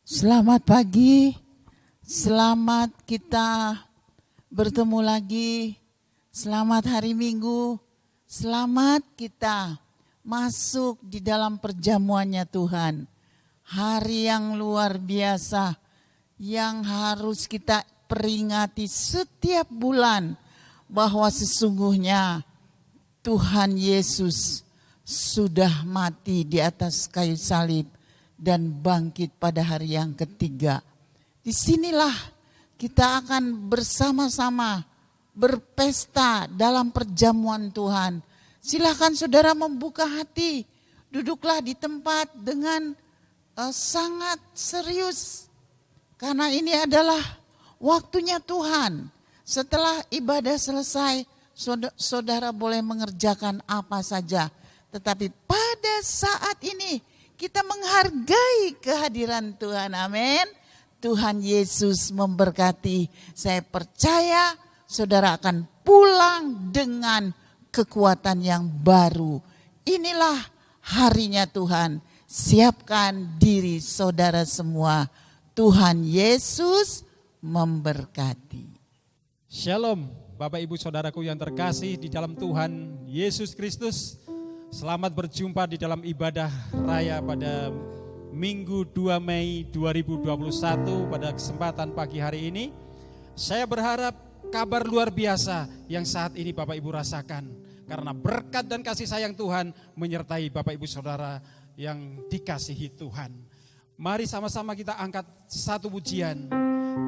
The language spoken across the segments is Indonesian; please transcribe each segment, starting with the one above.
Selamat pagi, selamat kita bertemu lagi, selamat hari Minggu, selamat kita masuk di dalam perjamuannya Tuhan. Hari yang luar biasa yang harus kita peringati setiap bulan bahwa sesungguhnya Tuhan Yesus sudah mati di atas kayu salib dan bangkit pada hari yang ketiga. Disinilah kita akan bersama-sama berpesta dalam perjamuan Tuhan. Silakan saudara membuka hati, duduklah di tempat dengan sangat serius. Karena ini adalah waktunya Tuhan. Setelah ibadah selesai, saudara boleh mengerjakan apa saja. Tetapi pada saat ini kita menghargai kehadiran Tuhan, amin. Tuhan Yesus memberkati. Saya percaya saudara akan pulang dengan kekuatan yang baru. Inilah harinya Tuhan. Siapkan diri saudara semua. Tuhan Yesus memberkati. Shalom Bapak Ibu Saudaraku yang terkasih di dalam Tuhan Yesus Kristus. Selamat berjumpa di dalam ibadah raya pada Minggu 2 Mei 2021 pada kesempatan pagi hari ini. Saya berharap kabar luar biasa yang saat ini Bapak Ibu rasakan. Karena berkat dan kasih sayang Tuhan menyertai Bapak Ibu Saudara yang dikasihi Tuhan. Mari sama-sama kita angkat satu pujian.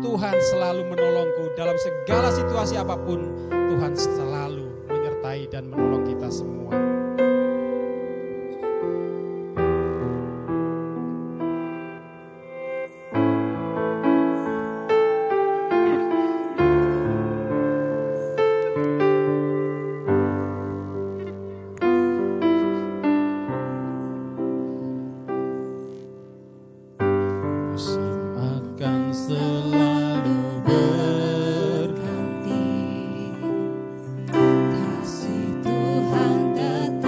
Tuhan selalu menolongku dalam segala situasi apapun. Tuhan selalu menyertai dan menolong kita semua. Kasih Tuhan tetap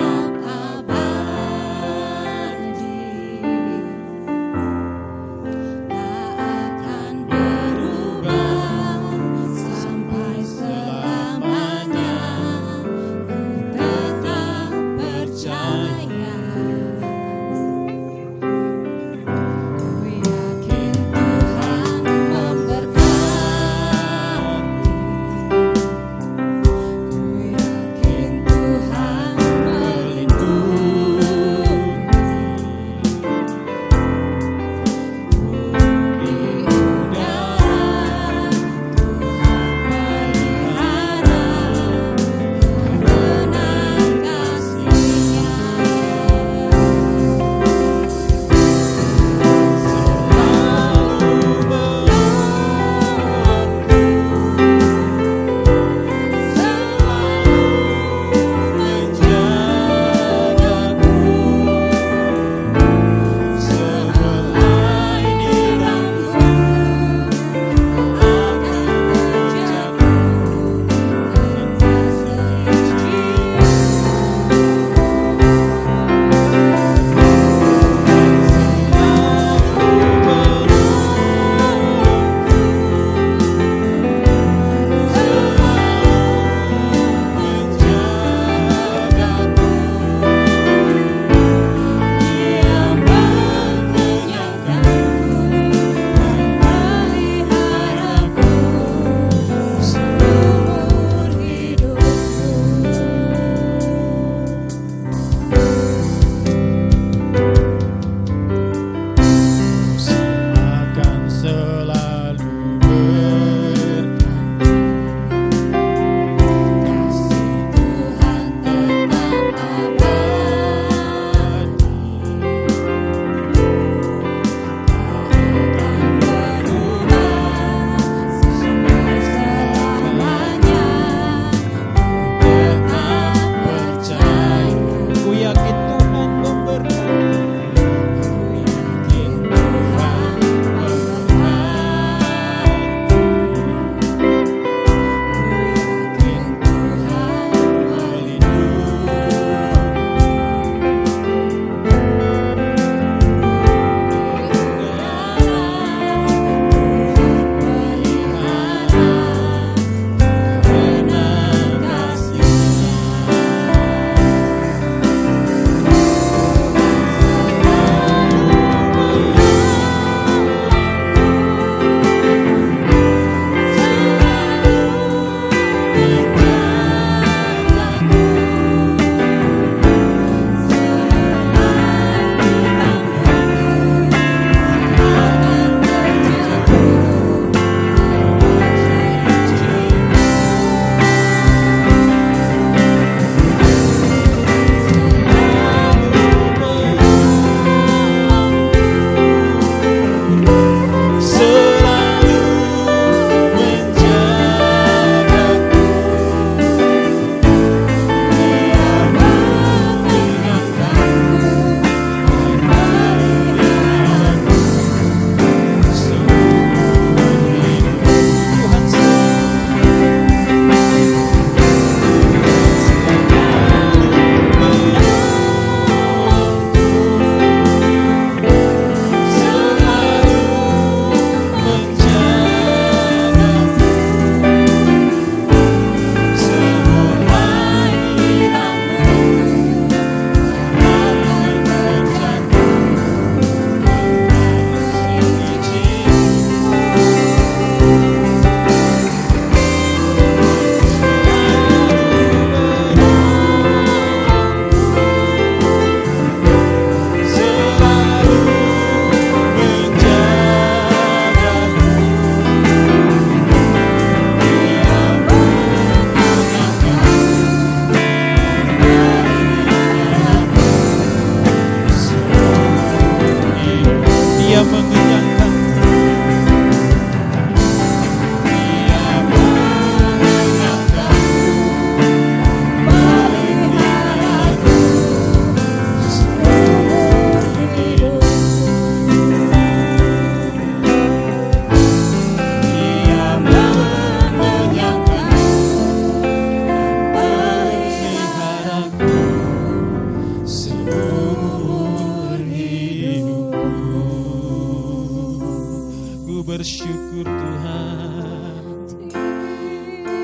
Sungguh bersyukur Tuhan.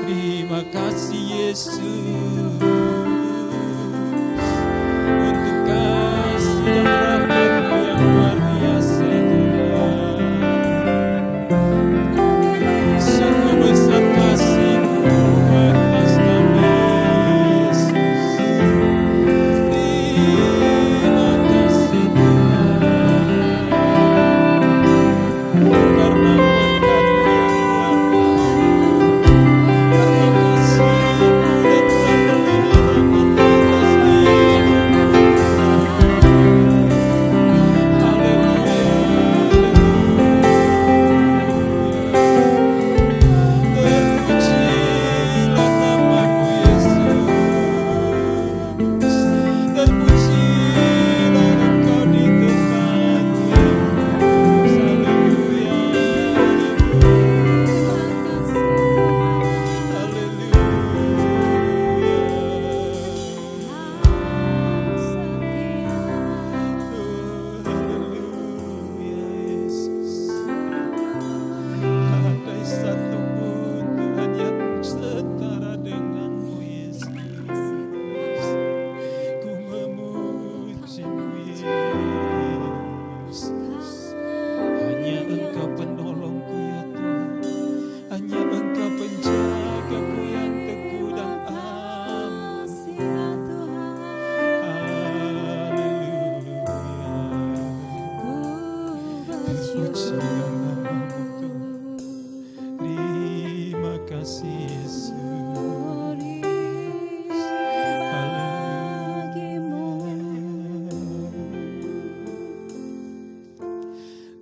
Terima kasih Yesus untuk kasih dan rahmat-Mu yang luar biasa Tuhan. Sungguh besar kasih-Mu atas kami Yesus. Terima kasih Tuhan karena berkat-Mu yang luar biasa. Karena kasih-Mu dan pemeliharaan atas hidup terpujilah nama-Mu Yesus, terpujilah Engkau di tempat Yesus, haleluya, haleluya, Yesus. Ada satu pun Tuhan yang setara denganmu Yesus. Ku memuji-Mu Yesus. Hanya Engkau penolongku ya Tuhan. Hanya Engkau penjagaku yang teguh dan aman. Haleluya. Terpujilah nama-Mu Tuhan. Terima kasih Yesus.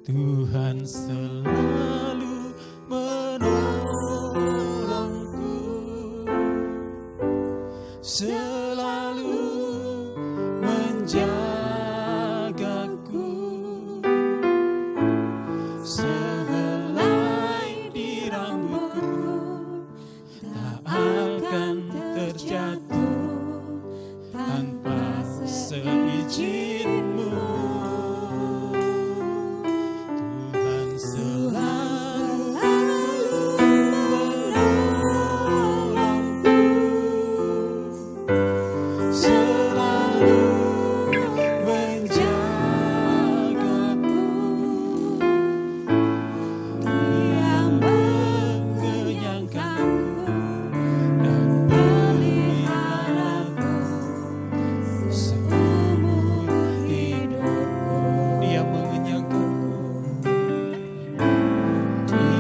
Tuhan selalu menolongku, selalu menjagaku, sehelai di rambutku tak akan terjatuh tanpa seizin-Mu. Tuhan selalu menolongku, selalu menjagaku, Dia mengenyangkanku dan memeliharaku seumur hidupku. Dia mengenyangkanku,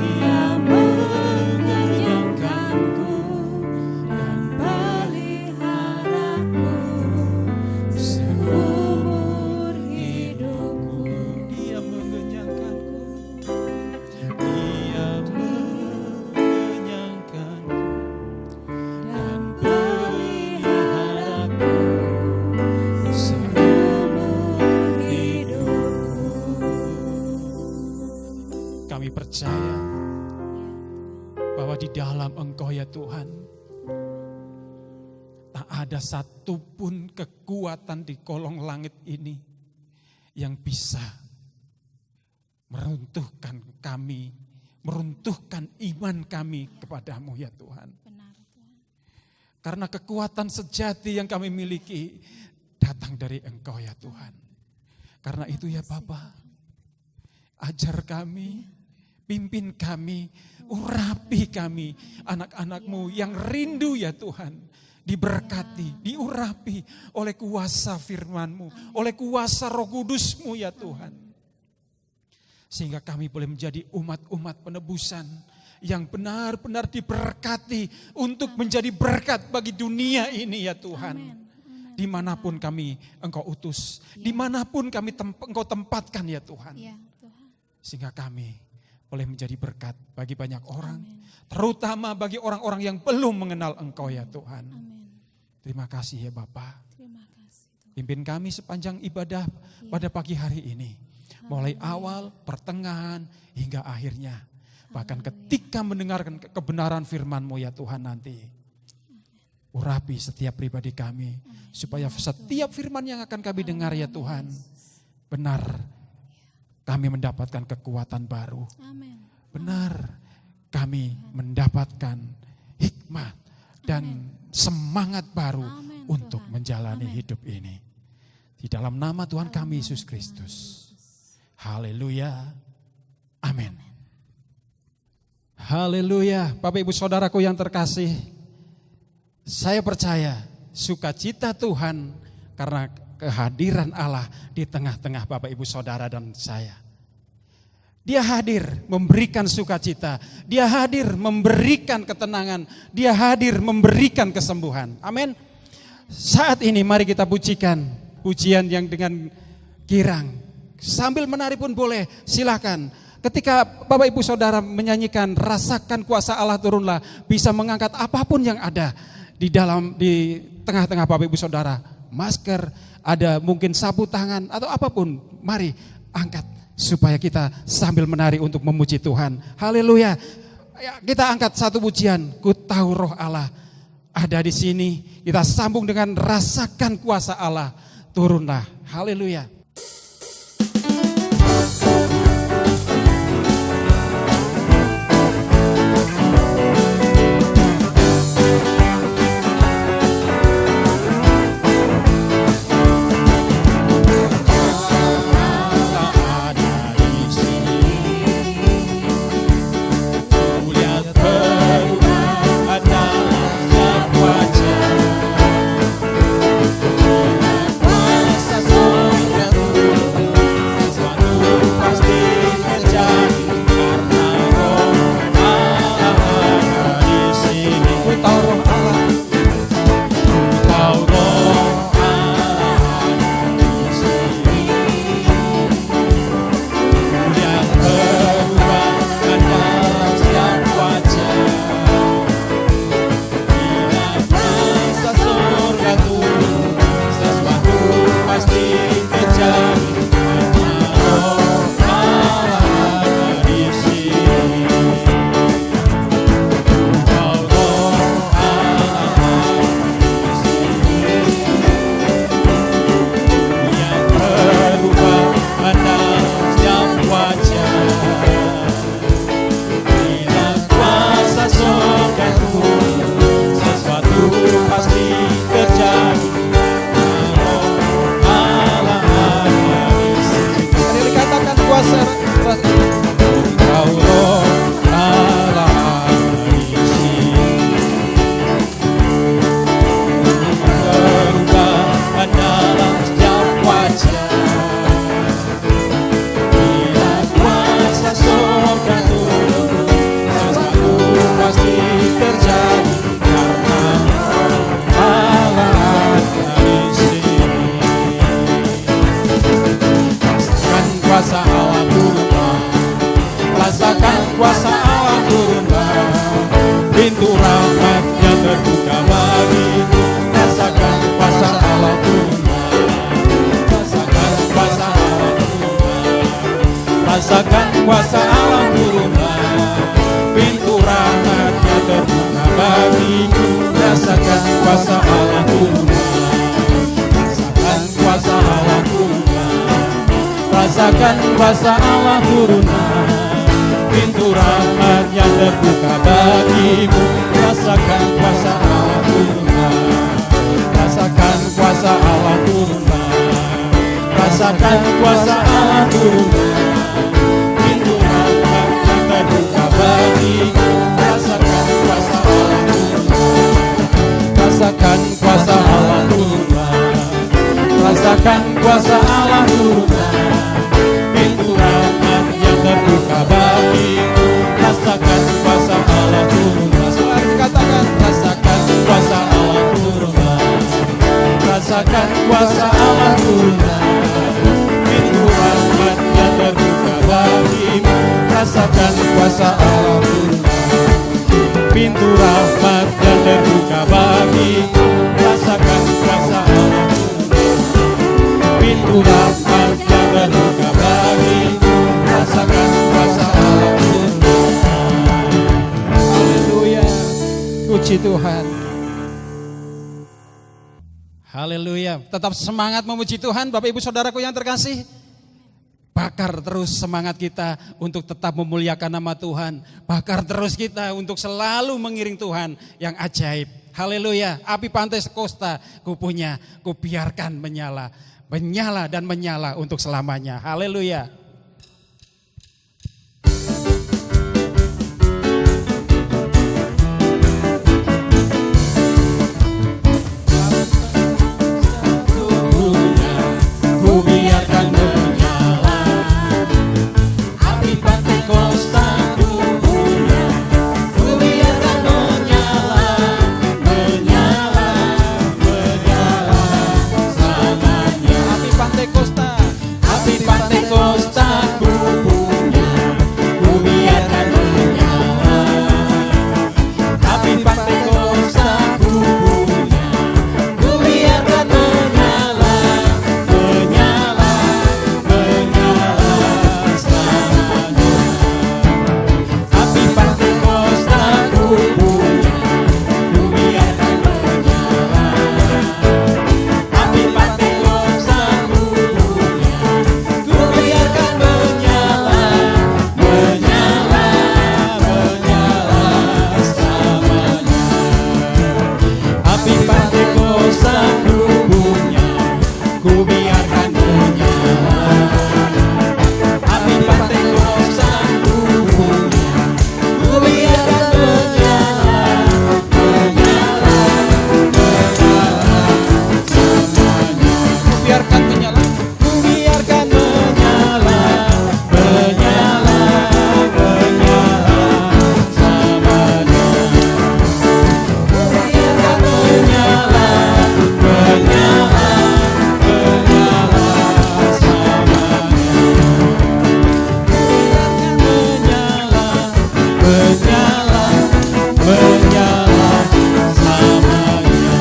Dia mengenyangkanku dan peliharaku seumur hidupku. Dia mengenyangkanku, Dia mengenyangkanku dan peliharaku seumur hidupku. Kami percaya bahwa di dalam Engkau ya Tuhan, tak ada satupun kekuatan di kolong langit ini yang bisa meruntuhkan kami, meruntuhkan iman kami kepadamu ya Tuhan. Benar Tuhan. Karena kekuatan sejati yang kami miliki datang dari Engkau ya Tuhan. Karena itu ya Bapa, ajar kami, pimpin kami, urapi kami, anak-anak-Mu yang rindu ya Tuhan, diberkati, diurapi oleh kuasa firman-Mu, oleh kuasa Roh Kudus-Mu ya Tuhan. Sehingga kami boleh menjadi umat-umat penebusan yang benar-benar diberkati untuk menjadi berkat bagi dunia ini ya Tuhan. Dimanapun kami Engkau utus, dimanapun kami Engkau tempatkan ya Tuhan. Ya Tuhan. Sehingga kami boleh menjadi berkat bagi banyak orang, terutama bagi orang-orang yang belum mengenal Engkau ya Tuhan. Amin. Terima kasih ya Bapa. Terima kasih Tuhan. Pimpin kami sepanjang ibadah pada pagi hari ini. Mulai awal, pertengahan, hingga akhirnya. Bahkan ketika mendengarkan kebenaran firman-Mu ya Tuhan nanti. Urapi setiap pribadi kami. Supaya setiap firman yang akan kami dengar ya Tuhan. Benar. Kami mendapatkan kekuatan baru. Amin. benar kami mendapatkan hikmat dan semangat baru Amin, untuk Tuhan. menjalani Amin. hidup ini. Di dalam nama Tuhan kami Yesus Kristus. Haleluya. Amin. Haleluya. Bapak Ibu Saudaraku yang terkasih, saya percaya sukacita Tuhan karena kehadiran Allah di tengah-tengah Bapak Ibu Saudara dan saya. Dia hadir memberikan sukacita, dia hadir memberikan ketenangan, dia hadir memberikan kesembuhan. Amin. Saat ini mari kita pujikan pujian yang dengan girang. Sambil menari pun boleh, silakan. Ketika Bapak Ibu Saudara menyanyikan rasakan kuasa Allah turunlah, bisa mengangkat apapun yang ada di tengah-tengah Bapak Ibu Saudara. Masker, ada mungkin sapu tangan atau apapun, mari angkat supaya kita sambil menari untuk memuji Tuhan. Haleluya. Ya, kita angkat satu pujian, ku tahu roh Allah ada di sini. Kita sambung dengan rasakan kuasa Allah turunlah. Haleluya. Rasakan kuasa Allah turunlah, pintu rahmatnya terbuka bagiku. Rasakan kuasa Allah turunlah, rasakan kuasa Allah turunlah, rasakan kuasa Allah turunlah, pintu rahmatnya terbuka bagimu. Rasakan kuasa Allah turunlah, rasakan kuasa Allah turunlah, rasakan kuasa Allah turunlah, pintu rahmatnya terbuka bagiku. Rasakan kuasa Allah turunlah, rasakan kuasa Allah turunlah, rasakan kuasa Allah turunlah, pintu rahmatnya terbuka bagiku. Rasakan kuasa Allah turunlah, selalu katakan rasakan kuasa Allah turunlah, rasakan kuasa Allah turunlah, pintu rahmatnya terbuka bagimu. Rasakan kuasa Allah turunlah, pintu rahmatnya terbuka bagiku. Rasakan kuasa Allah turunlah, pintu rahmatnya terbuka bagiku. Rasakan kuasa Allah turunlah. Haleluya. Puji Tuhan. Haleluya. Tetap semangat memuji Tuhan Bapak Ibu Saudaraku yang terkasih. Bakar terus semangat kita untuk tetap memuliakan nama Tuhan. Bakar terus kita untuk selalu mengiring Tuhan yang ajaib. Haleluya. Api Pentakosta ku punya, ku biarkan menyala. Menyala dan menyala untuk selamanya. Haleluya. Ku biarkan menyala, api Pentakosta ku punya. Ku biarkan menyala, menyala, menyala selamanya. Api Pentakosta, api Pentakosta ku punya. Ku biarkan menyala, api Pentakosta ku punya. Ku biarkan menyala, menyala, menyala selamanya. Api Pentakosta ku punya. Ku biarkan menyala, api Pentakosta ku punya. Ku biarkan menyala, menyala, menyala selamanya. Api Pentakosta ku punya. Ku biarkan menyala, api Pentakosta ku punya. Ku biarkan menyala, menyala, menyala selamanya. Ku biarkan menyala, ku biarkan menyala, menyala, menyala selamanya. Ku biarkan menyala, menyala, menyala selamanya. Ku biarkan menyala, menyala, menyala selamanya.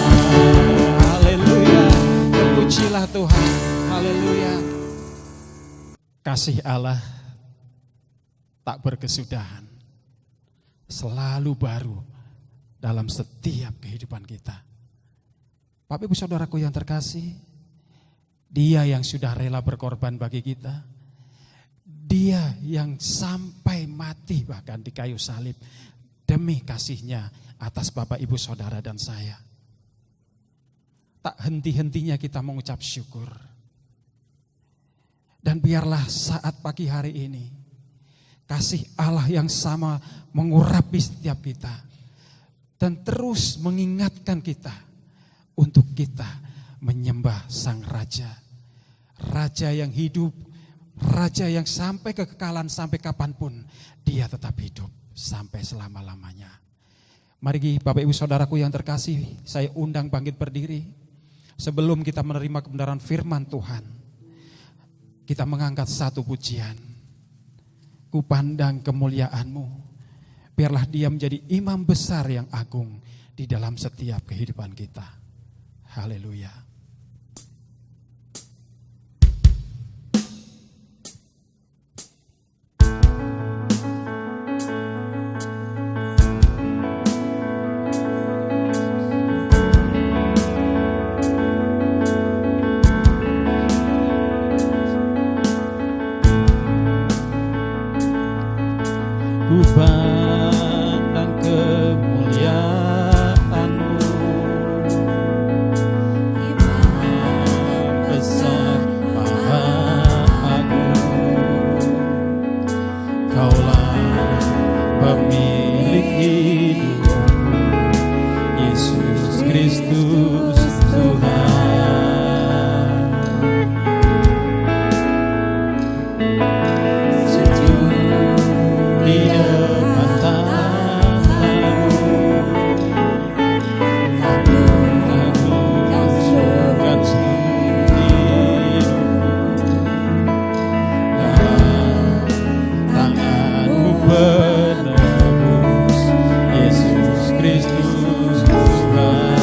Haleluya. Pujilah Tuhan. Haleluya. Kasih Allah tak berkesudahan. Selalu baru dalam setiap kehidupan kita. Bapak Ibu Saudaraku yang terkasih, Dia yang sudah rela berkorban bagi kita. Dia yang sampai mati bahkan di kayu salib demi kasihnya atas Bapak Ibu Saudara dan saya. Tak henti-hentinya kita mengucap syukur. Dan biarlah saat pagi hari ini, kasih Allah yang sama mengurapi setiap kita. Dan terus mengingatkan kita untuk kita menyembah Sang Raja. Raja yang hidup, Raja yang sampai kekekalan, sampai kapanpun Dia tetap hidup sampai selama-lamanya. Mari Bapak Ibu Saudaraku yang terkasih, saya undang bangkit berdiri. Sebelum kita menerima kebenaran firman Tuhan, kita mengangkat satu pujian. Ku pandang kemuliaan-Mu, biarlah Dia menjadi imam besar yang agung di dalam setiap kehidupan kita. Haleluya. Ku pandang kemuliaan-Mu, besar Maha Agung. Kaulah pemilik hidupku, Yesus Kristus Tuhan. Sujud di depan tahta-Mu, agungkan hidupku. Dalam tangan-Mu penebus, Yesus Kristus Tuhan.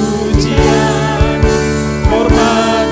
kemuliaan, hormat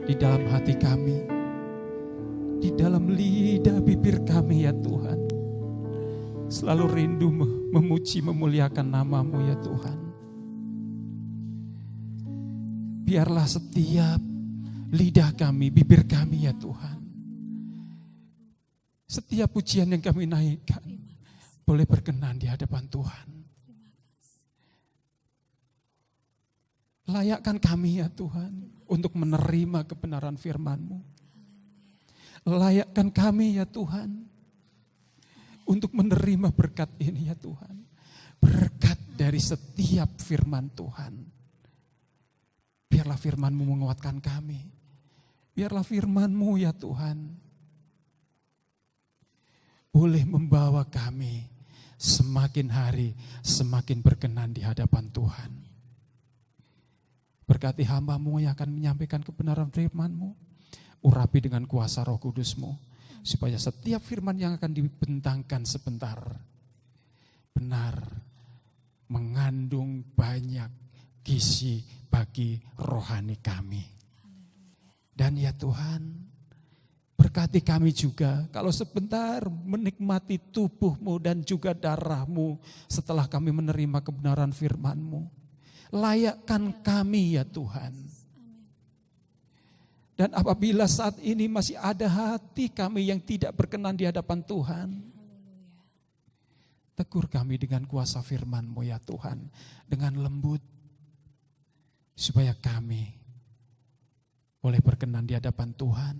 di dalam hati kami, di dalam lidah bibir kami ya Tuhan. Selalu rindu memuji, memuliakan nama-Mu ya Tuhan. Biarlah setiap lidah kami, bibir kami ya Tuhan, setiap pujian yang kami naikkan boleh berkenan di hadapan Tuhan. Layakkan kami ya Tuhan untuk menerima kebenaran firman-Mu. Layakkan kami ya Tuhan untuk menerima berkat ini ya Tuhan. dari setiap firman Tuhan. Biarlah firman-Mu menguatkan kami. Biarlah firman-Mu ya Tuhan boleh membawa kami semakin hari semakin berkenan di hadapan Tuhan. Berkati hamba-Mu yang akan menyampaikan kebenaran firman-Mu. Urapi dengan kuasa Roh Kudus-Mu. Supaya setiap firman yang akan dibentangkan sebentar benar mengandung banyak gizi bagi rohani kami. Dan ya Tuhan, berkati kami juga kalau sebentar menikmati tubuh-Mu dan juga darah-Mu setelah kami menerima kebenaran firman-Mu. Layakkan kami ya Tuhan. Dan apabila saat ini masih ada hati kami yang tidak berkenan di hadapan Tuhan, tegur kami dengan kuasa firman-Mu ya Tuhan, dengan lembut, supaya kami boleh berkenan di hadapan Tuhan,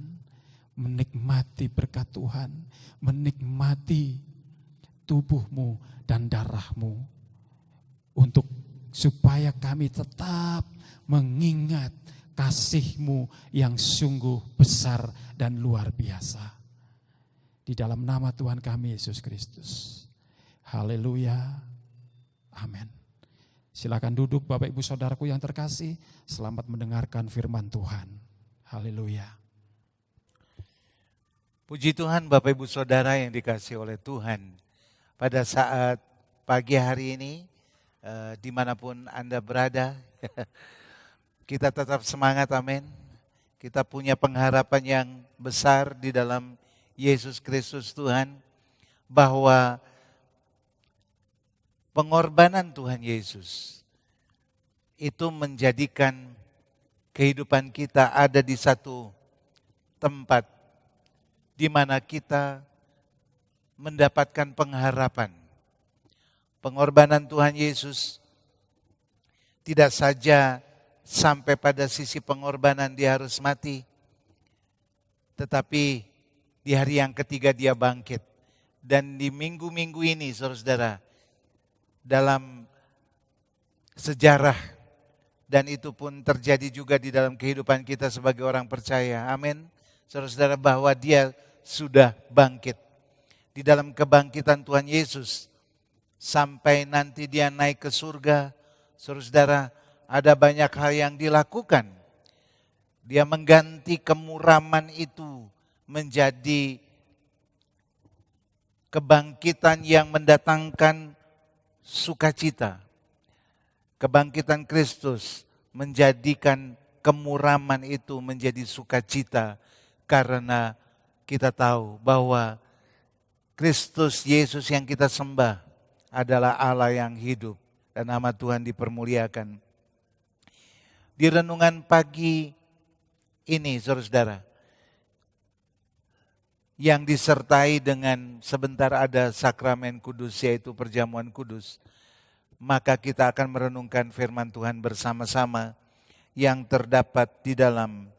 menikmati berkat Tuhan, menikmati tubuh-Mu dan darah-Mu, untuk supaya kami tetap mengingat kasih-Mu yang sungguh besar dan luar biasa. Di dalam nama Tuhan kami Yesus Kristus. Haleluya. Amin. Silakan duduk Bapak Ibu Saudaraku yang terkasih. Selamat mendengarkan firman Tuhan. Haleluya. Puji Tuhan Bapak Ibu Saudara yang dikasihi oleh Tuhan. Pada saat pagi hari ini, dimanapun Anda berada, kita tetap semangat, amin. Kita punya pengharapan yang besar di dalam Yesus Kristus Tuhan, bahwa pengorbanan Tuhan Yesus itu menjadikan kehidupan kita ada di satu tempat di mana kita mendapatkan pengharapan. Pengorbanan Tuhan Yesus tidak saja sampai pada sisi pengorbanan dia harus mati, tetapi di hari yang ketiga dia bangkit. Dan di minggu-minggu ini saudara-saudara, dalam sejarah, dan itu pun terjadi juga di dalam kehidupan kita sebagai orang percaya, amin, saudara-saudara, bahwa dia sudah bangkit. Di dalam kebangkitan Tuhan Yesus, sampai nanti dia naik ke surga, saudara-saudara, ada banyak hal yang dilakukan. Dia mengganti kemuraman itu menjadi kebangkitan yang mendatangkan sukacita. Kebangkitan Kristus menjadikan kemuraman itu menjadi sukacita, karena kita tahu bahwa Kristus Yesus yang kita sembah adalah Allah yang hidup, dan nama Tuhan dipermuliakan. Di renungan pagi ini, saudara-saudara, yang disertai dengan sebentar ada sakramen kudus, yaitu perjamuan kudus, maka kita akan merenungkan firman Tuhan bersama-sama yang terdapat di dalam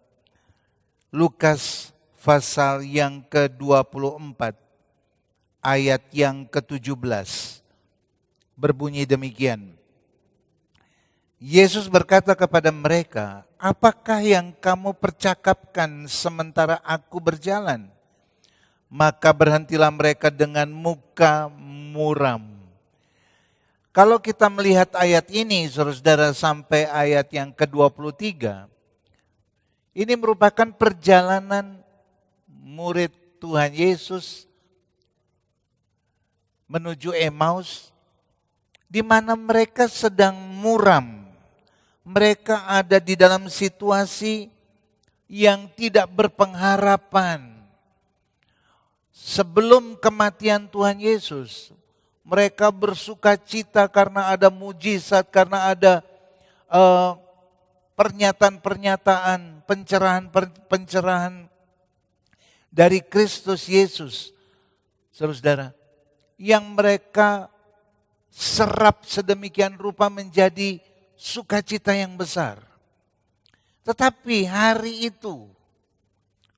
Lukas pasal yang ke-24, ayat yang ke-17, berbunyi demikian. Yesus berkata kepada mereka, apakah yang kamu percakapkan sementara aku berjalan? Maka berhentilah mereka dengan muka muram. Kalau kita melihat ayat ini, saudara-saudara, sampai ayat yang ke-23, ini merupakan perjalanan murid Tuhan Yesus menuju Emmaus, di mana mereka sedang muram. Mereka ada di dalam situasi yang tidak berpengharapan. Sebelum kematian Tuhan Yesus, mereka bersuka cita karena ada mujizat, karena ada pernyataan-pernyataan, pencerahan dari Kristus Yesus. Saudara-saudara, yang mereka serap sedemikian rupa menjadi sukacita yang besar. Tetapi hari itu,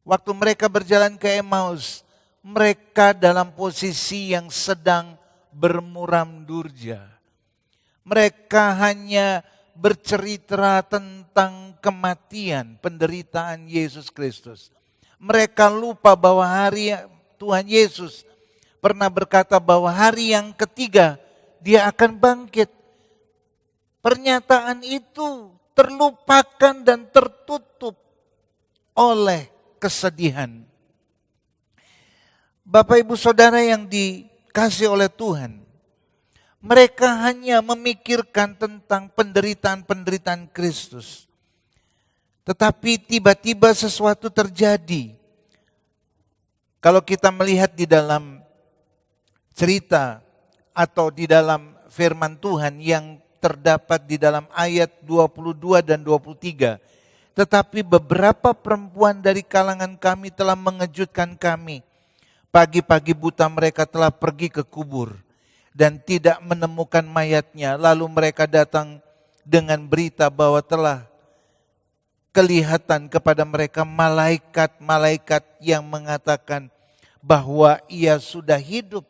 waktu mereka berjalan ke Emmaus, mereka dalam posisi yang sedang bermuram durja. Mereka hanya bercerita tentang kematian, penderitaan Yesus Kristus. Mereka lupa bahwa Tuhan Yesus pernah berkata bahwa hari yang ketiga dia akan bangkit. Pernyataan itu terlupakan dan tertutup oleh kesedihan. Bapak Ibu Saudara yang dikasihi oleh Tuhan, mereka hanya memikirkan tentang penderitaan-penderitaan Kristus. Tetapi tiba-tiba sesuatu terjadi. Kalau kita melihat di dalam cerita atau di dalam firman Tuhan yang terdapat di dalam ayat 22 dan 23. Tetapi beberapa perempuan dari kalangan kami telah mengejutkan kami. Pagi-pagi buta mereka telah pergi ke kubur dan tidak menemukan mayatnya. Lalu mereka datang dengan berita bahwa telah kelihatan kepada mereka malaikat-malaikat yang mengatakan bahwa ia sudah hidup.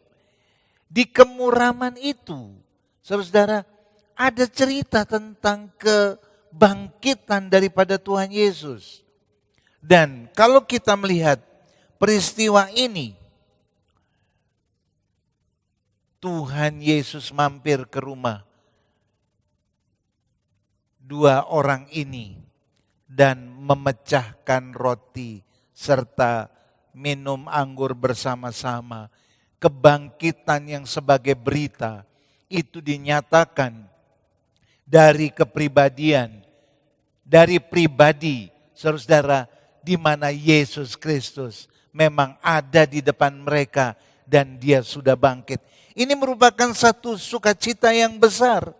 Di kemuraman itu, saudara, ada cerita tentang kebangkitan daripada Tuhan Yesus. Dan kalau kita melihat peristiwa ini, Tuhan Yesus mampir ke rumah dua orang ini dan memecahkan roti serta minum anggur bersama-sama. Kebangkitan yang sebagai berita itu dinyatakan dari kepribadian, dari pribadi, saudara, di mana Yesus Kristus memang ada di depan mereka dan dia sudah bangkit. Ini merupakan satu sukacita yang besar.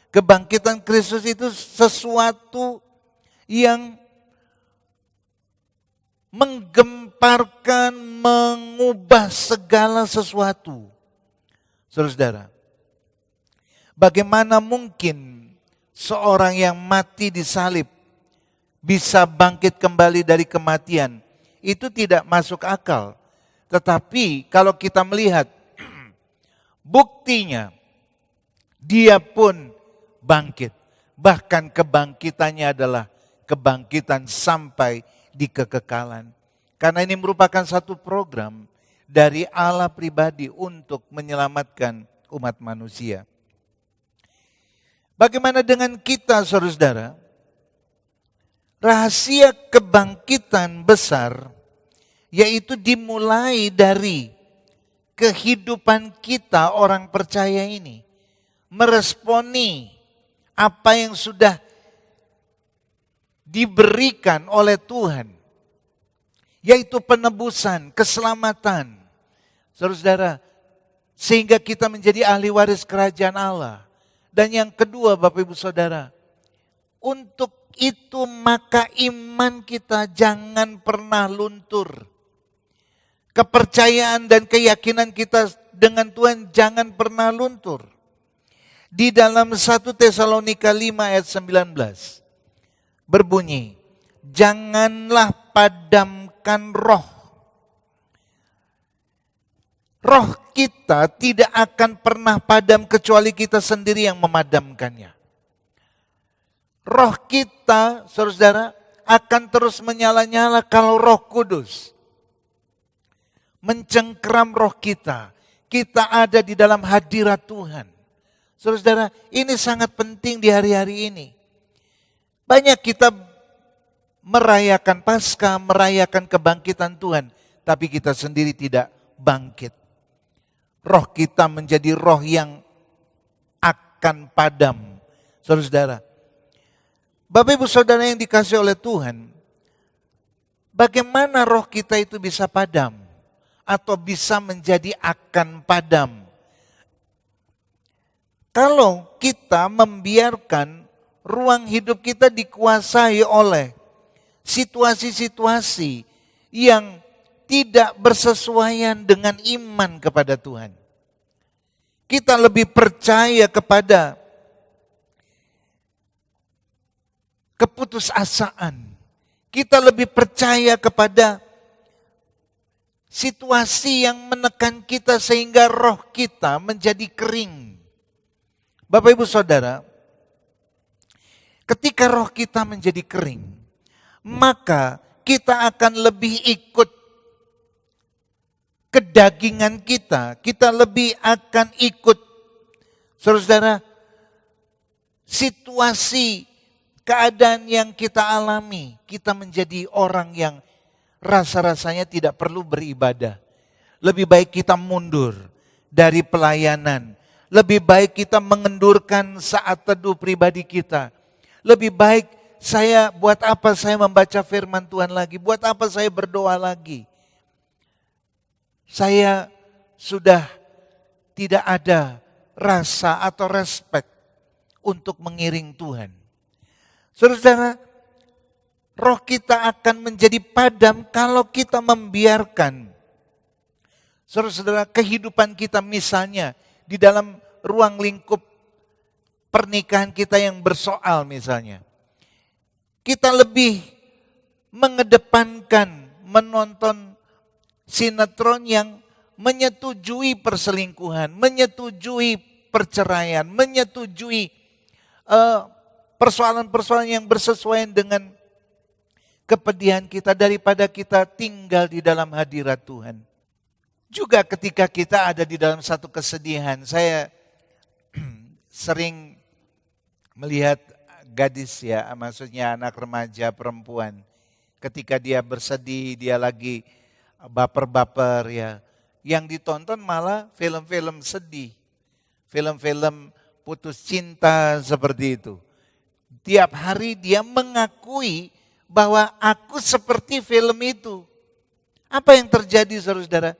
Kebangkitan Kristus itu sesuatu yang menggemparkan, mengubah segala sesuatu. Saudara, bagaimana mungkin seorang yang mati disalib bisa bangkit kembali dari kematian? Itu tidak masuk akal. Tetapi kalau kita melihat buktinya, dia pun bangkit. Bahkan kebangkitannya adalah kebangkitan sampai di kekekalan. Karena ini merupakan satu program dari Allah pribadi untuk menyelamatkan umat manusia. Bagaimana dengan kita, saudara? Rahasia kebangkitan besar yaitu dimulai dari kehidupan kita orang percaya ini. Meresponi apa yang sudah diberikan oleh Tuhan. Yaitu penebusan, keselamatan. Saudara, sehingga kita menjadi ahli waris kerajaan Allah. Dan yang kedua Bapak Ibu Saudara, untuk itu maka iman kita jangan pernah luntur. Kepercayaan dan keyakinan kita dengan Tuhan jangan pernah luntur. Di dalam 1 Tesalonika 5 ayat 19 berbunyi, janganlah padamkan roh. Roh kita tidak akan pernah padam kecuali kita sendiri yang memadamkannya. Roh kita, saudara, akan terus menyala-nyala kalau Roh Kudus mencengkeram roh kita. Kita ada di dalam hadirat Tuhan. Saudara, ini sangat penting di hari-hari ini. Banyak kita merayakan Paskah, merayakan kebangkitan Tuhan, tapi kita sendiri tidak bangkit. Roh kita menjadi roh yang akan padam. Saudara, Bapak Ibu Saudara yang dikasihi oleh Tuhan, bagaimana roh kita itu bisa padam? Atau bisa menjadi akan padam? Kalau kita membiarkan ruang hidup kita dikuasai oleh situasi-situasi yang tidak bersesuaian dengan iman kepada Tuhan. Kita lebih percaya kepada keputusasaan. Kita lebih percaya kepada situasi yang menekan kita sehingga roh kita menjadi kering. Bapak Ibu Saudara, ketika roh kita menjadi kering, maka kita akan lebih ikut kedagingan kita lebih akan ikut, saudara, situasi, keadaan yang kita alami. Kita menjadi orang yang rasa-rasanya tidak perlu beribadah. Lebih baik kita mundur dari pelayanan. Lebih baik kita mengendurkan saat teduh pribadi kita. Lebih baik buat apa saya membaca firman Tuhan lagi? Buat apa saya berdoa lagi? Saya sudah tidak ada rasa atau respek untuk mengiring Tuhan. Saudara, roh kita akan menjadi padam kalau kita membiarkan, saudara, kehidupan kita misalnya di dalam ruang lingkup pernikahan kita yang bersoal misalnya. Kita lebih mengedepankan menonton sinetron yang menyetujui perselingkuhan, menyetujui perceraian, menyetujui persoalan-persoalan yang bersesuaian dengan kepedihan kita daripada kita tinggal di dalam hadirat Tuhan. Juga ketika kita ada di dalam satu kesedihan, saya sering melihat gadis ya, maksudnya anak remaja perempuan. Ketika dia bersedih, dia lagi baper-baper ya. Yang ditonton malah film-film sedih. Film-film putus cinta seperti itu. Tiap hari dia mengakui bahwa aku seperti film itu. Apa yang terjadi saudara?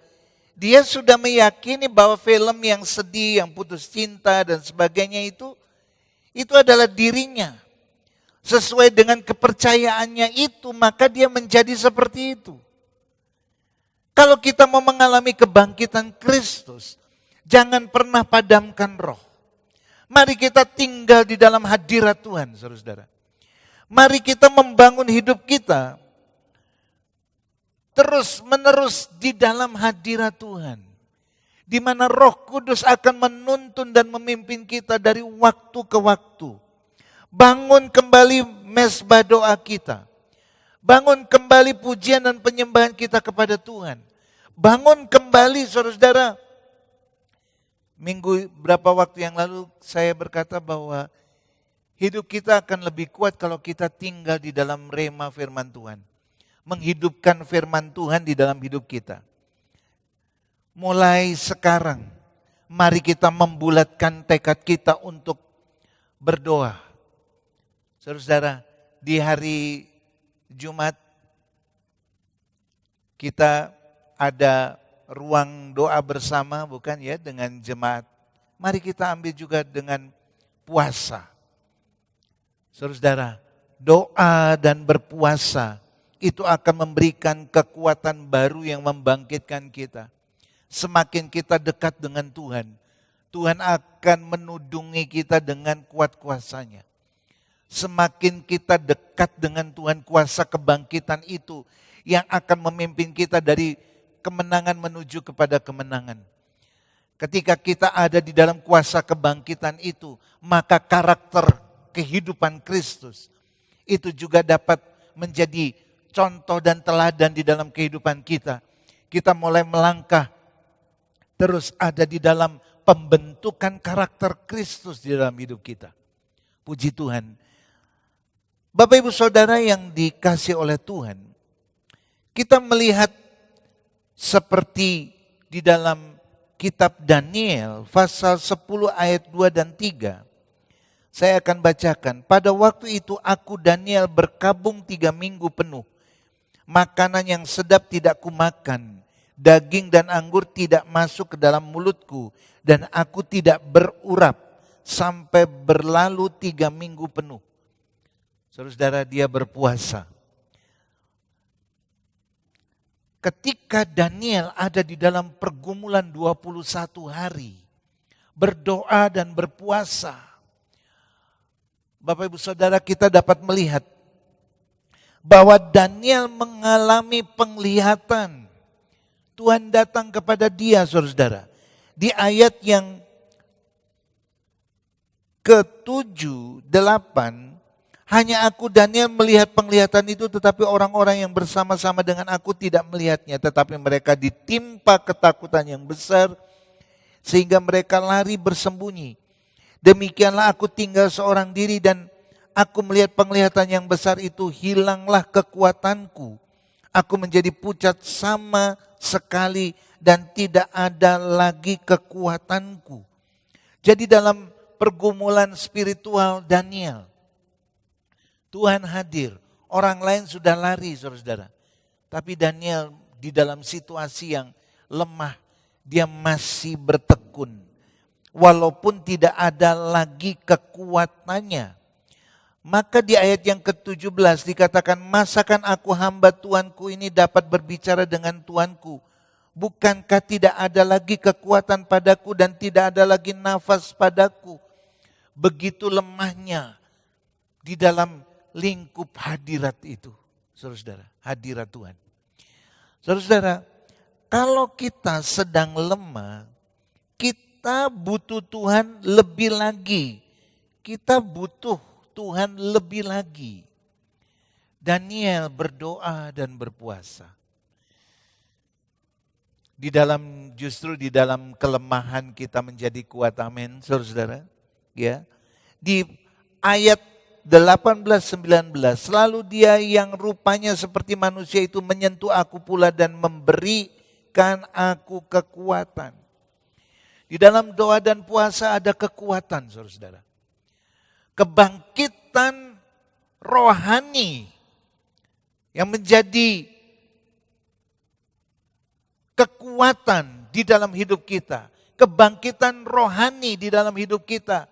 Dia sudah meyakini bahwa film yang sedih, yang putus cinta dan sebagainya itu adalah dirinya. Sesuai dengan kepercayaannya itu, maka dia menjadi seperti itu. Kalau kita mau mengalami kebangkitan Kristus, jangan pernah padamkan roh. Mari kita tinggal di dalam hadirat Tuhan, saudara-saudara. Mari kita membangun hidup kita terus menerus di dalam hadirat Tuhan. Di mana Roh Kudus akan menuntun dan memimpin kita dari waktu ke waktu. Bangun kembali mezbah doa kita. Bangun kembali pujian dan penyembahan kita kepada Tuhan. Bangun kembali saudara-saudara. Beberapa waktu yang lalu saya berkata bahwa hidup kita akan lebih kuat kalau kita tinggal di dalam rema firman Tuhan. Menghidupkan firman Tuhan di dalam hidup kita. Mulai sekarang, mari kita membulatkan tekad kita untuk berdoa. Saudara-saudara, di hari Jumat kita ada ruang doa bersama, bukan ya, dengan jemaat. Mari kita ambil juga dengan puasa. Saudara-saudara, doa dan berpuasa itu akan memberikan kekuatan baru yang membangkitkan kita. Semakin kita dekat dengan Tuhan, Tuhan akan menudungi kita dengan kuat kuasanya. Semakin kita dekat dengan Tuhan, kuasa kebangkitan itu yang akan memimpin kita dari kemenangan menuju kepada kemenangan. Ketika kita ada di dalam kuasa kebangkitan itu, maka karakter kehidupan Kristus itu juga dapat menjadi contoh dan teladan di dalam kehidupan kita. Kita mulai melangkah terus ada di dalam pembentukan karakter Kristus di dalam hidup kita. Puji Tuhan. Bapak Ibu Saudara yang dikasih oleh Tuhan, kita melihat seperti di dalam kitab Daniel pasal 10 ayat 2 dan 3. Saya akan bacakan. Pada waktu itu aku Daniel berkabung 3 minggu penuh. Makanan yang sedap tidak kumakan. Daging dan anggur tidak masuk ke dalam mulutku. Dan aku tidak berurap sampai berlalu 3 minggu penuh. Saudara, dia berpuasa. Ketika Daniel ada di dalam pergumulan 21 hari, berdoa dan berpuasa, Bapak Ibu Saudara, kita dapat melihat bahwa Daniel mengalami penglihatan. Tuhan datang kepada dia, saudara. Di ayat yang ke-7, 8, hanya aku Daniel melihat penglihatan itu, tetapi orang-orang yang bersama-sama dengan aku tidak melihatnya. Tetapi mereka ditimpa ketakutan yang besar, sehingga mereka lari bersembunyi. Demikianlah aku tinggal seorang diri, dan aku melihat penglihatan yang besar itu, hilanglah kekuatanku. Aku menjadi pucat sama sekali, dan tidak ada lagi kekuatanku. Jadi dalam pergumulan spiritual Daniel, Tuhan hadir. Orang lain sudah lari, saudara-saudara. Tapi Daniel di dalam situasi yang lemah, dia masih bertekun. Walaupun tidak ada lagi kekuatannya. Maka di ayat yang ke-17 dikatakan, masakan aku hamba Tuanku ini dapat berbicara dengan Tuanku? Bukankah tidak ada lagi kekuatan padaku dan tidak ada lagi nafas padaku? Begitu lemahnya di dalam lingkup hadirat itu, saudara-saudara, hadirat Tuhan. Saudara-saudara, kalau kita sedang lemah, kita butuh Tuhan lebih lagi. Kita butuh Tuhan lebih lagi. Daniel berdoa dan berpuasa. Justru di dalam kelemahan kita menjadi kuat, amin, saudara-saudara. Ya. Di ayat 18-19, selalu dia yang rupanya seperti manusia itu menyentuh aku pula dan memberikan aku kekuatan. Di dalam doa dan puasa ada kekuatan, saudara-saudara. Kebangkitan rohani yang menjadi kekuatan di dalam hidup kita. Kebangkitan rohani di dalam hidup kita.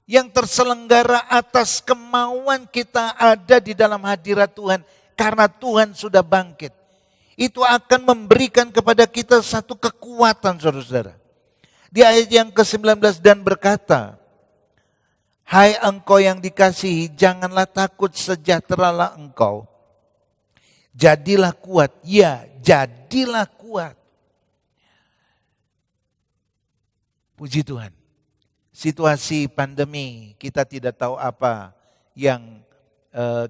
Yang terselenggara atas kemauan kita ada di dalam hadirat Tuhan. Karena Tuhan sudah bangkit. Itu akan memberikan kepada kita satu kekuatan, saudara-saudara. Di ayat yang ke-19, dan berkata, hai engkau yang dikasihi, janganlah takut, sejahteralah engkau. Jadilah kuat, ya jadilah kuat. Puji Tuhan. Situasi pandemi, kita tidak tahu apa yang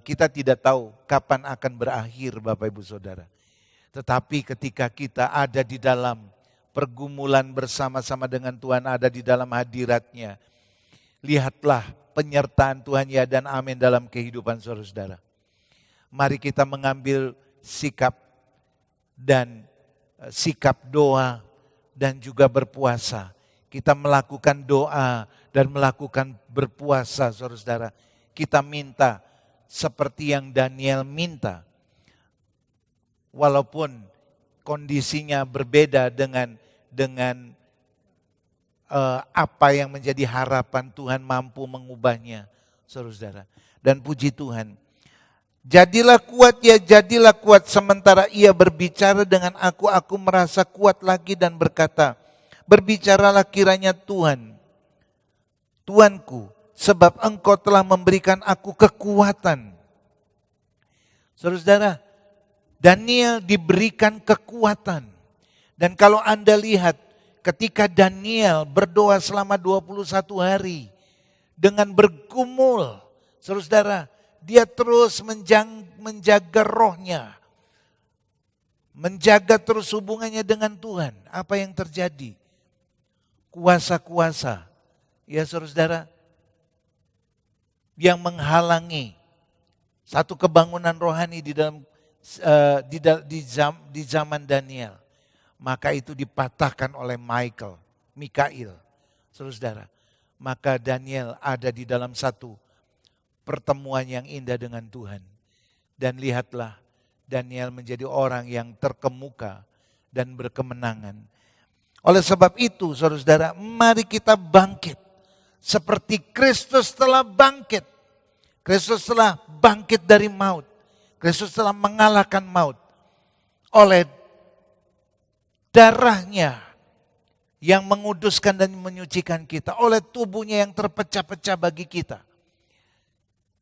kita tidak tahu kapan akan berakhir, Bapak Ibu Saudara. Tetapi ketika kita ada di dalam pergumulan bersama-sama dengan Tuhan, ada di dalam hadiratnya, lihatlah penyertaan Tuhan ya dan amin dalam kehidupan saudara-saudara. Mari kita mengambil sikap doa dan juga berpuasa. Kita melakukan doa dan melakukan berpuasa, saudara-saudara. Kita minta seperti yang Daniel minta. Walaupun kondisinya berbeda dengan apa yang menjadi harapan Tuhan mampu mengubahnya, saudara-saudara. Dan puji Tuhan. Jadilah kuat ya, jadilah kuat. Sementara ia berbicara dengan aku merasa kuat lagi dan berkata, berbicaralah kiranya Tuhan, Tuanku, sebab engkau telah memberikan aku kekuatan. Saudara-saudara, Daniel diberikan kekuatan. Dan kalau Anda lihat, ketika Daniel berdoa selama 21 hari, dengan bergumul, saudara-saudara, dia terus menjaga rohnya, menjaga terus hubungannya dengan Tuhan. Apa yang terjadi? Kuasa-kuasa, ya saudara-saudara, yang menghalangi satu kebangunan rohani di dalam di zaman Daniel, maka itu dipatahkan oleh Mikail, saudara-saudara. Maka Daniel ada di dalam satu pertemuan yang indah dengan Tuhan. Dan lihatlah, Daniel menjadi orang yang terkemuka dan berkemenangan. Oleh sebab itu, saudara-saudara, mari kita bangkit. Seperti Kristus telah bangkit. Kristus telah bangkit dari maut. Kristus telah mengalahkan maut. Oleh darahnya yang menguduskan dan menyucikan kita. Oleh tubuhnya yang terpecah-pecah bagi kita.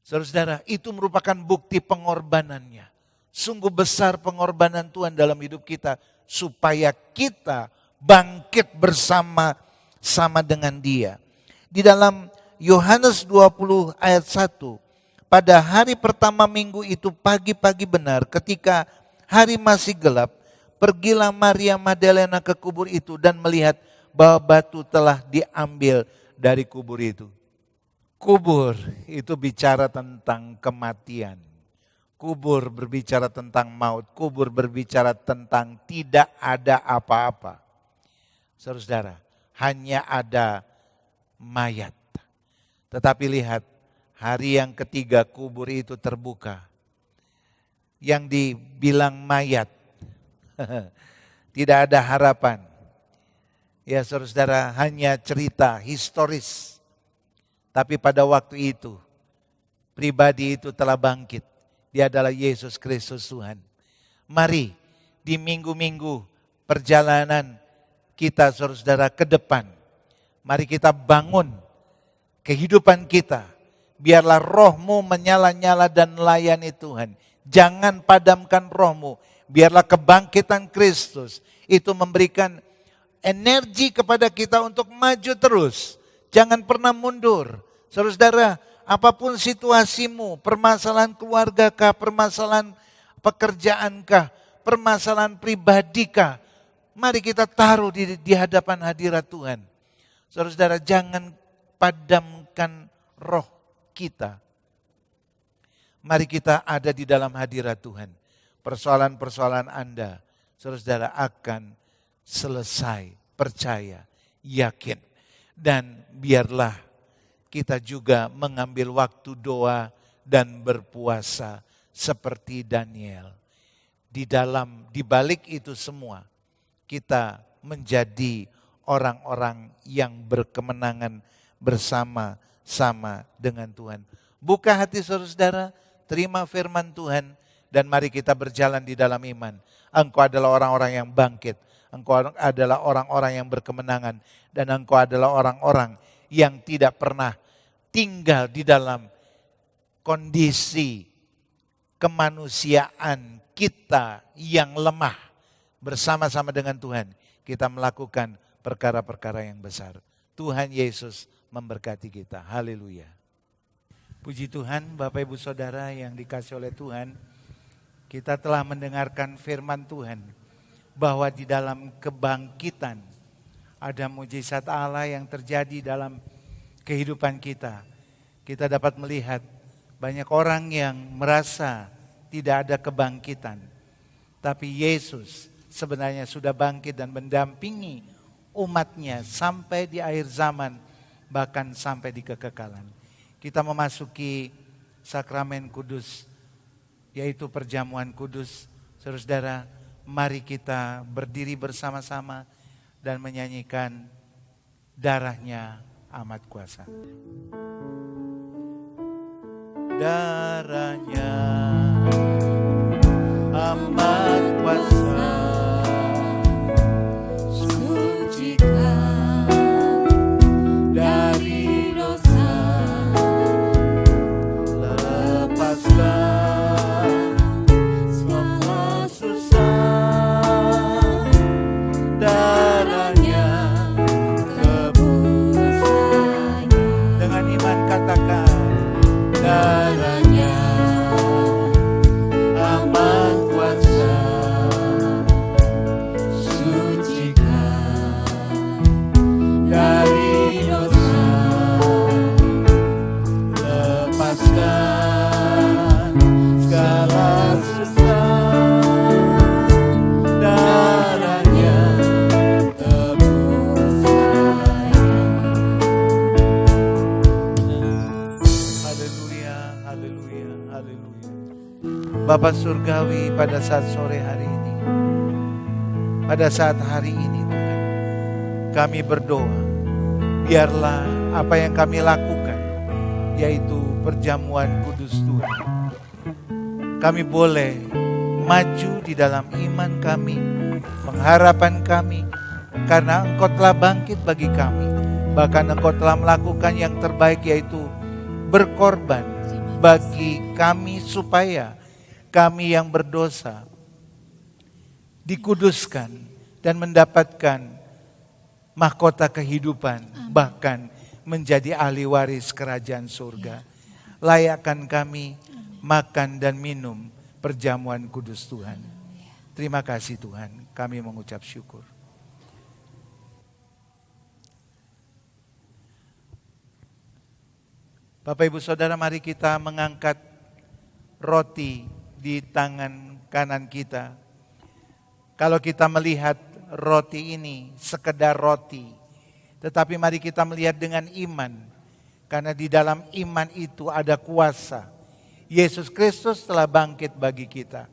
Saudara-saudara, itu merupakan bukti pengorbanannya. Sungguh besar pengorbanan Tuhan dalam hidup kita. Supaya kita bangkit bersama-sama dengan Dia. Di dalam Yohanes 20 ayat 1. Pada hari pertama minggu itu pagi-pagi benar ketika hari masih gelap, pergilah Maria Magdalena ke kubur itu dan melihat bahwa batu telah diambil dari kubur itu. Kubur itu bicara tentang kematian. Kubur berbicara tentang maut. Kubur berbicara tentang tidak ada apa-apa. Saudara, hanya ada mayat. Tetapi lihat, hari yang ketiga kubur itu terbuka. Yang dibilang mayat. Tidak ada harapan. Ya saudara, hanya cerita historis. Tapi pada waktu itu, pribadi itu telah bangkit. Dia adalah Yesus Kristus Tuhan. Mari di minggu-minggu perjalanan kita saudara ke depan. Mari kita bangun kehidupan kita. Biarlah rohmu menyala-nyala dan melayani Tuhan. Jangan padamkan rohmu. Biarlah kebangkitan Kristus itu memberikan energi kepada kita untuk maju terus. Jangan pernah mundur. Saudara, apapun situasimu, permasalahan keluargakah, permasalahan pekerjaankah, permasalahan pribadikah, mari kita taruh di hadapan hadirat Tuhan. Saudara, jangan padamkan roh kita. Mari kita ada di dalam hadirat Tuhan. Persoalan-persoalan Anda, saudara, akan selesai. Percaya, yakin. Dan biarlah kita juga mengambil waktu doa dan berpuasa seperti Daniel. Di balik itu semua, kita menjadi orang-orang yang berkemenangan bersama-sama dengan Tuhan. Buka hati saudara, terima firman Tuhan, dan mari kita berjalan di dalam iman. Engkau adalah orang-orang yang bangkit, engkau adalah orang-orang yang berkemenangan, dan engkau adalah orang-orang yang tidak pernah tinggal di dalam kondisi kemanusiaan kita yang lemah. Bersama-sama dengan Tuhan, kita melakukan perkara-perkara yang besar. Tuhan Yesus memberkati kita. Haleluya. Puji Tuhan, Bapak Ibu Saudara yang dikasihi oleh Tuhan, kita telah mendengarkan firman Tuhan bahwa di dalam kebangkitan ada mujizat Allah yang terjadi dalam kehidupan kita. Kita dapat melihat banyak orang yang merasa tidak ada kebangkitan. Tapi Yesus sebenarnya sudah bangkit dan mendampingi umatnya sampai di akhir zaman, bahkan sampai di kekekalan. Kita memasuki sakramen kudus, yaitu perjamuan kudus. Saudara, mari kita berdiri bersama-sama dan menyanyikan Darahnya Amat Kuasa. Darahnya amat kuasa, sucikan dari dosa, lepaskan semua susah. Darahnya tebus saya. dengan iman katakan, darahnya amat kuasa, sucikan dari dosa, lepaskan segala susah. Darahnya tebus saya. Haleluya, haleluya, haleluya. Bapa Surgawi, pada saat sore hari ini, pada saat hari ini Tuhan, kami berdoa, biarlah apa yang kami lakukan, yaitu perjamuan kudus Tuhan, kami boleh maju di dalam iman kami, pengharapan kami, karena Engkau telah bangkit bagi kami. Bahkan Engkau telah melakukan yang terbaik, yaitu berkorban bagi kami supaya kami yang berdosa dikuduskan dan mendapatkan mahkota kehidupan, bahkan menjadi ahli waris kerajaan surga. Layakkan kami makan dan minum perjamuan kudus Tuhan. Terima kasih Tuhan, kami mengucap syukur. Bapak Ibu Saudara, mari kita mengangkat roti di tangan kanan kita. Kalau kita melihat roti ini sekedar roti, tetapi mari kita melihat dengan iman. Karena di dalam iman itu ada kuasa. Yesus Kristus telah bangkit bagi kita.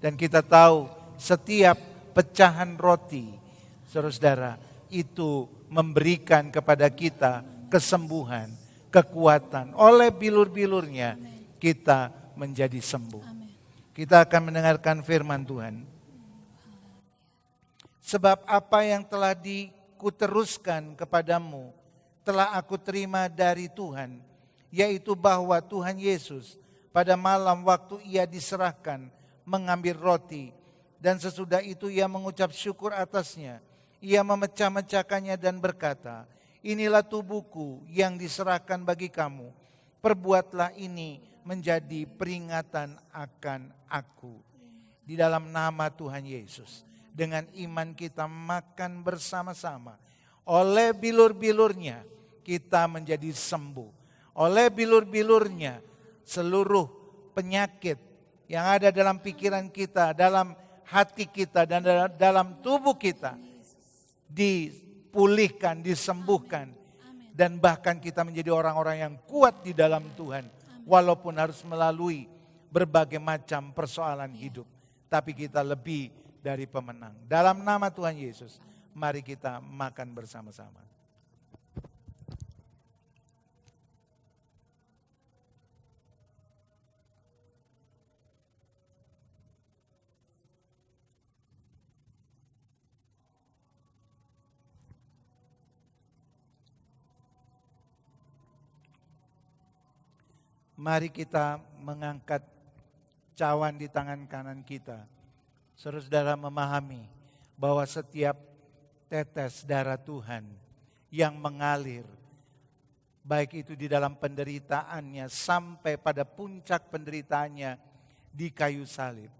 Dan kita tahu setiap pecahan roti, saudara-saudara, itu memberikan kepada kita kesembuhan, kekuatan. Oleh bilur-bilurnya kita menjadi sembuh. Kita akan mendengarkan firman Tuhan. Sebab apa yang telah dikuteruskan kepadamu telah aku terima dari Tuhan, yaitu bahwa Tuhan Yesus pada malam waktu ia diserahkan mengambil roti, dan sesudah itu ia mengucap syukur atasnya. Ia memecah-mecahkannya dan berkata, inilah tubuhku yang diserahkan bagi kamu. Perbuatlah ini menjadi peringatan akan aku. Di dalam nama Tuhan Yesus, dengan iman kita makan bersama-sama. Oleh bilur-bilurnya kita menjadi sembuh. Oleh bilur-bilurnya seluruh penyakit yang ada dalam pikiran kita, dalam hati kita, dan dalam tubuh kita dipulihkan, disembuhkan. Dan bahkan kita menjadi orang-orang yang kuat di dalam Tuhan. Walaupun harus melalui berbagai macam persoalan hidup. Tapi kita lebih dari pemenang. Dalam nama Tuhan Yesus, mari kita makan bersama-sama. Mari kita mengangkat cawan di tangan kanan kita. Saudara-saudara memahami bahwa setiap tetes darah Tuhan yang mengalir, baik itu di dalam penderitaannya sampai pada puncak penderitaannya di kayu salib.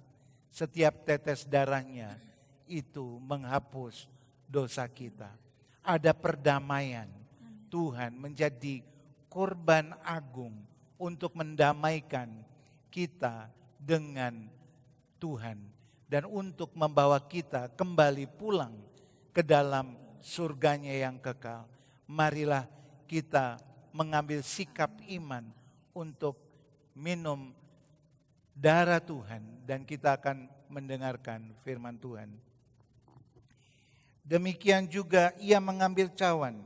Setiap tetes darahnya itu menghapus dosa kita. Ada perdamaian. Tuhan menjadi korban agung untuk mendamaikan kita dengan Tuhan. Dan untuk membawa kita kembali pulang ke dalam surganya yang kekal. Marilah kita mengambil sikap iman untuk minum darah Tuhan. Dan kita akan mendengarkan firman Tuhan. Demikian juga ia mengambil cawan.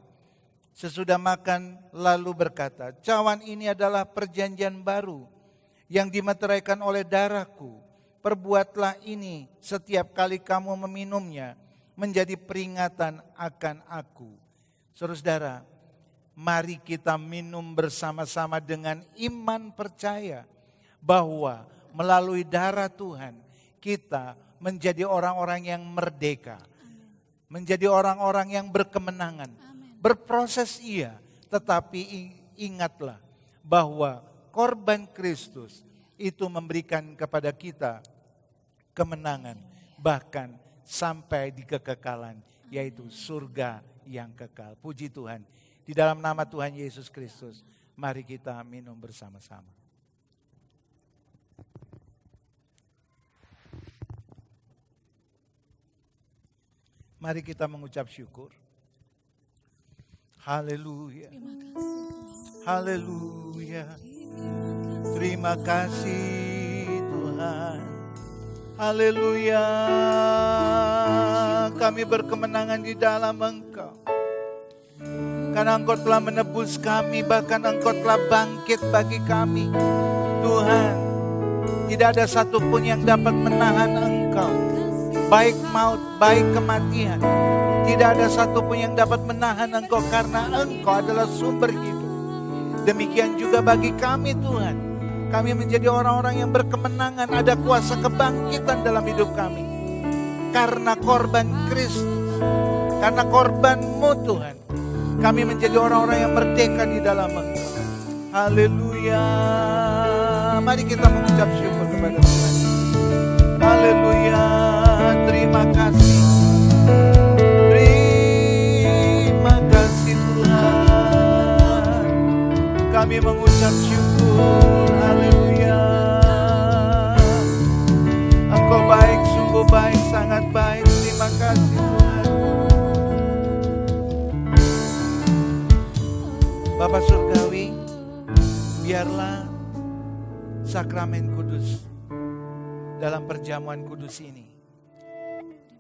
Sesudah makan lalu berkata, cawan ini adalah perjanjian baru yang dimeteraikan oleh darahku. Perbuatlah ini setiap kali kamu meminumnya menjadi peringatan akan aku. Saudara-saudara, mari kita minum bersama-sama dengan iman percaya bahwa melalui darah Tuhan kita menjadi orang-orang yang merdeka. Menjadi orang-orang yang berkemenangan. Berproses iya, tetapi ingatlah bahwa korban Kristus itu memberikan kepada kita kemenangan. Bahkan sampai di kekekalan, yaitu surga yang kekal. Puji Tuhan. Di dalam nama Tuhan Yesus Kristus, mari kita minum bersama-sama. Mari kita mengucap syukur. Haleluya. Haleluya. Terima kasih Tuhan. Haleluya. Kami berkemenangan di dalam Engkau. Karena Engkau telah menebus kami, bahkan Engkau telah bangkit bagi kami. Tuhan, tidak ada satupun yang dapat menahan Engkau. Baik maut, baik kematian. Tidak ada satupun yang dapat menahan Engkau karena Engkau adalah sumber hidup. Demikian juga bagi kami Tuhan. Kami menjadi orang-orang yang berkemenangan. Ada kuasa kebangkitan dalam hidup kami. Karena korban Kristus. Karena korban-Mu Tuhan. Kami menjadi orang-orang yang merdeka di dalam Engkau. Haleluya. Mari kita mengucap syukur kepada Tuhan. Haleluya. Terima kasih. Terima kasih Tuhan. Kami mengucap syukur. Haleluya. Engkau baik, sungguh baik, sangat baik. Terima kasih Tuhan. Bapa Surgawi, biarlah sakramen kudus dalam perjamuan kudus ini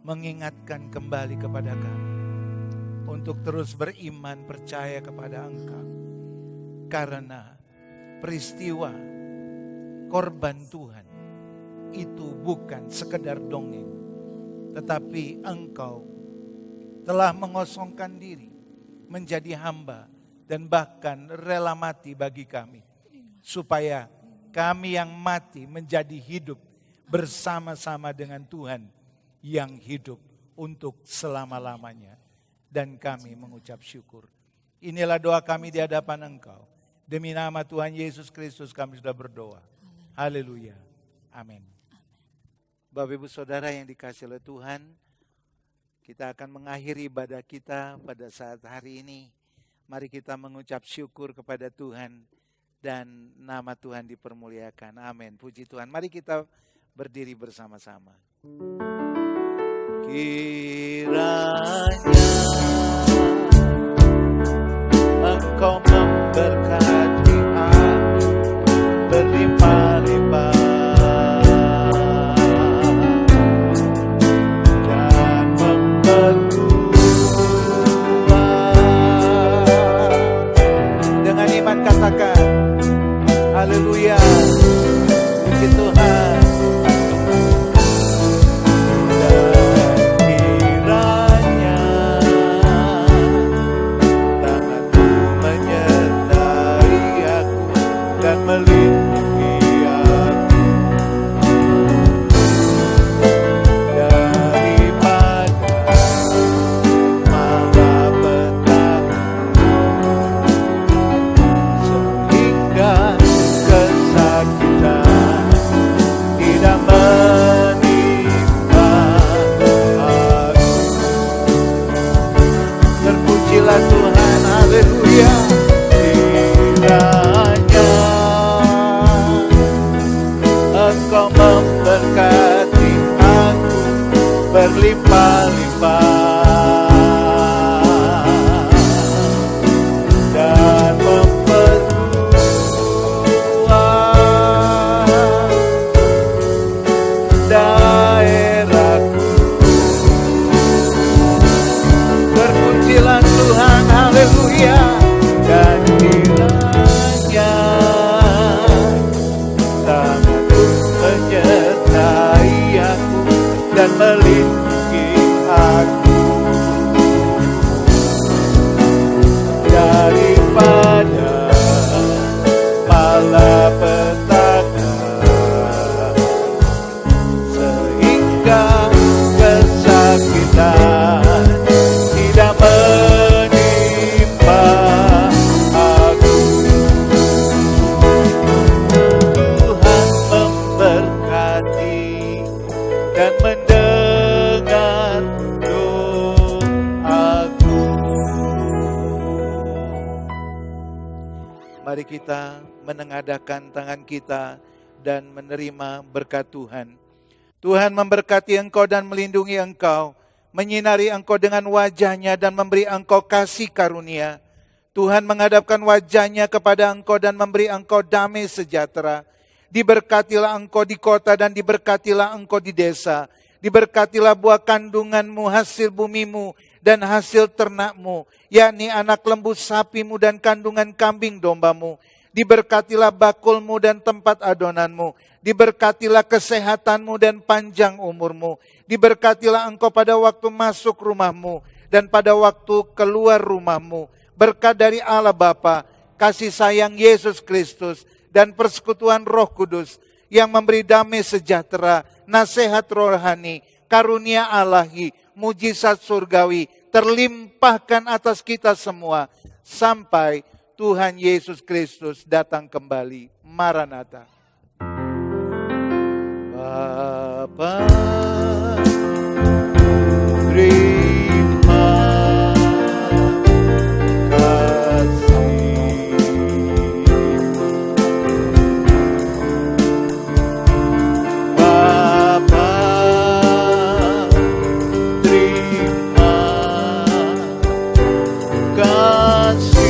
mengingatkan kembali kepada kami untuk terus beriman percaya kepada Engkau. Karena peristiwa korban Tuhan itu bukan sekedar dongeng, tetapi Engkau telah mengosongkan diri menjadi hamba dan bahkan rela mati bagi kami, supaya kami yang mati menjadi hidup bersama-sama dengan Tuhan yang hidup untuk selama-lamanya. Dan kami mengucap syukur. Inilah doa kami di hadapan Engkau. Demi nama Tuhan Yesus Kristus kami sudah berdoa. Haleluya. Amin. Bapak Ibu Saudara yang dikasihi oleh Tuhan, kita akan mengakhiri ibadah kita pada saat hari ini. Mari kita mengucap syukur kepada Tuhan dan nama Tuhan dipermuliakan. Amin. Puji Tuhan. Mari kita berdiri bersama-sama. Kiranya Engkau memberkati aku berlimpah-limpah dan memperkuat. Dengan iman katakan, haleluya, puji Tuhan. Mari kita menengadahkan tangan kita dan menerima berkat Tuhan. Tuhan memberkati engkau dan melindungi engkau, menyinari engkau dengan wajah-Nya dan memberi engkau kasih karunia. Tuhan menghadapkan wajah-Nya kepada engkau dan memberi engkau damai sejahtera. Diberkatilah engkau di kota dan diberkatilah engkau di desa. Diberkatilah buah kandunganmu, hasil bumimu, dan hasil ternakmu, yakni anak lembu sapimu dan kandungan kambing dombamu. Diberkatilah bakulmu dan tempat adonanmu. Diberkatilah kesehatanmu dan panjang umurmu. Diberkatilah engkau pada waktu masuk rumahmu dan pada waktu keluar rumahmu. Berkat dari Allah Bapa, kasih sayang Yesus Kristus, dan persekutuan Roh Kudus yang memberi damai sejahtera, nasihat rohani, karunia Allahi, mujizat surgawi terlimpahkan atas kita semua sampai Tuhan Yesus Kristus datang kembali. Maranatha. Bapa, terima kasih. Bapa, terima kasih.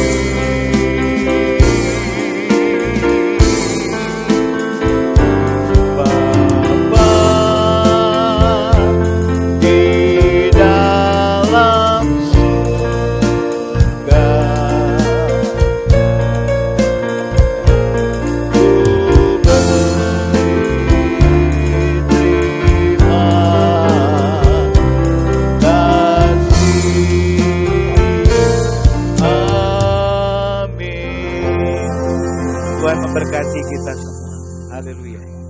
Tuhan memberkati kita semua. Haleluya.